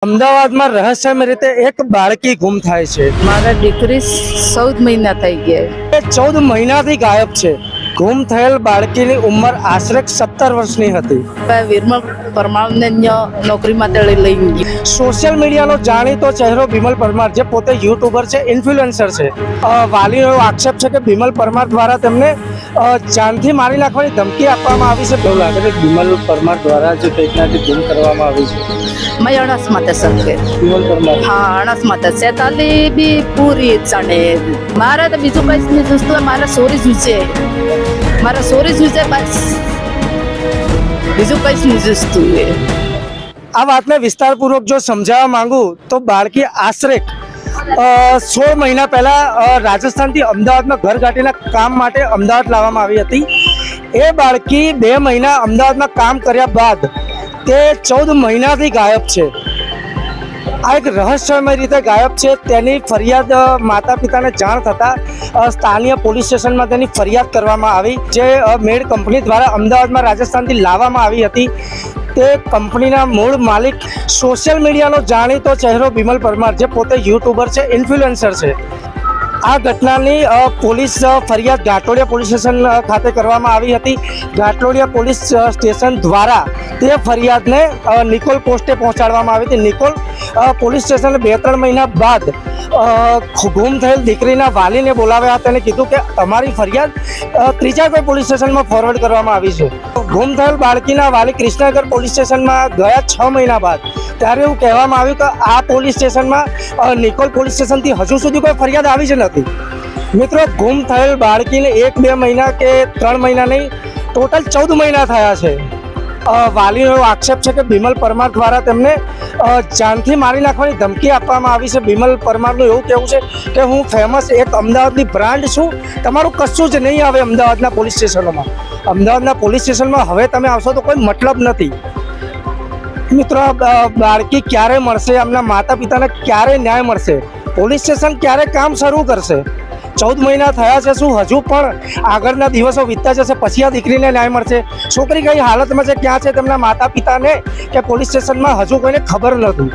અમદાવાદમાં રહસ્યમય રીતે એક બાળકી ગુમ થાય છે. મારા દીકરી 14 મહિના થઈ ગયા. એ 14 મહિનાથી ગાયબ છે. ગુમ થયેલ બાળકીની ઉંમર આશરે 17 વર્ષની હતી. વિમલ પરમારને નોકરી માટે લઈ ગઈ. સોશિયલ મીડિયાનો જાણીતો ચહેરો વિમલ પરમાર, જે પોતે યુટ્યુબર છે, ઇન્ફ્લુએન્સર છે. વાલીનો એવો આક્ષેપ છે કે વિમલ પરમાર દ્વારા તેમને જાનથી મારી નાખવાની ધમકી આપવામાં આવી છે. એવું લાગે છે વિમલ પરમાર દ્વારા જ કંઈક ના કંઈક ગુમ કરવામાં આવી છે. मैं अणस माता सके વિમલ પરમાર हाँ अणस माता से ताली भी पूरी जाने मारा तो बीजू कई नहीं दोस्तों मारा सोरी जूझे बस बीजू कई नहीं दोस्तों આ વાતને વિસ્તારપૂર્વક જો સમજાવવા માંગુ તો બાળકી આશરે 16 મહિના પહેલા રાજસ્થાનથી અમદાવાદમાં ઘરઘાટીના કામ માટે અમદાવાદ લાવવામાં આવી હતી. એ બાળકી 2 મહિના અમદાવાદમાં કામ કર્યા બાદ તે 14 મહિનાથી ગાયબ છે. આ એક રહસ્યમય રીતે ગાયબ છે. તેની ફરિયાદ માતા પિતાને જાણ થતાં સ્થાનિય પોલીસ સ્ટેશનમાં તેની ફરિયાદ કરવામાં આવી, જે મેડ કંપની દ્વારા અમદાવાદમાં રાજસ્થાનથી લાવવામાં આવી હતી. તે કંપનીના મૂળ માલિક સોશિયલ મીડિયાનો જાણીતો ચહેરો વિમલ પરમાર, જે પોતે યુટ્યુબર છે, ઇન્ફ્લુએન્સર છે. આ ઘટનાની પોલીસ ફરિયાદ ઘાટલોડિયા પોલીસ સ્ટેશન ખાતે કરવામાં આવી હતી. ઘાટલોડિયા પોલીસ સ્ટેશન દ્વારા તે ફરિયાદને નિકોલ પોસ્ટે પહોંચાડવામાં આવી હતી. નિકોલ પોલીસ સ્ટેશને 2-3 મહિના બાદ ગુમ થયેલ દીકરીના વાલીને બોલાવ્યા હતા અને કીધું કે તમારી ફરિયાદ ત્રીજા કોઈ પોલીસ સ્ટેશનમાં ફોરવર્ડ કરવામાં આવી છે. ગુમ થયેલ બાળકીના વાલી કૃષ્ણનગર પોલીસ સ્ટેશનમાં ગયા 6 મહિના બાદ ત્યારે એવું કહેવામાં આવ્યું કે આ પોલીસ સ્ટેશનમાં નિકોલ પોલીસ સ્ટેશનથી હજુ સુધી કોઈ ફરિયાદ આવી જ નથી. મિત્રો, ગુમ થયેલ બાળકીને 1-2 મહિના કે 3 મહિના નહીં, ટોટલ 14 મહિના થયા છે. વાલીનો એવો આક્ષેપ છે કે વિમલ પરમાર દ્વારા તેમને જાનથી મારી નાખવાની ધમકી આપવામાં આવી છે. વિમલ પરમારનું એવું કહેવું છે કે હું ફેમસ એક અમદાવાદની બ્રાન્ડ છું, તમારું કશું જ નહીં આવે અમદાવાદના પોલીસ સ્ટેશનોમાં. અમદાવાદના પોલીસ સ્ટેશનમાં હવે તમે આવશો તો કોઈ મતલબ નથી. મિત્રો, બાળકી ક્યારે મળશે? એમના માતા પિતાને ક્યારે ન્યાય મળશે? પોલીસ સ્ટેશન ક્યારે કામ શરૂ કરશે? 14 મહિના થયા છે. શું હજુ પણ આગળના દિવસો વીતતા જશે પછી આ દીકરીને ન્યાય મળશે? છોકરી કઈ હાલતમાં છે, ક્યાં છે, તેમના માતા પિતાને કે પોલીસ સ્ટેશનમાં હજુ કોઈને ખબર નથી.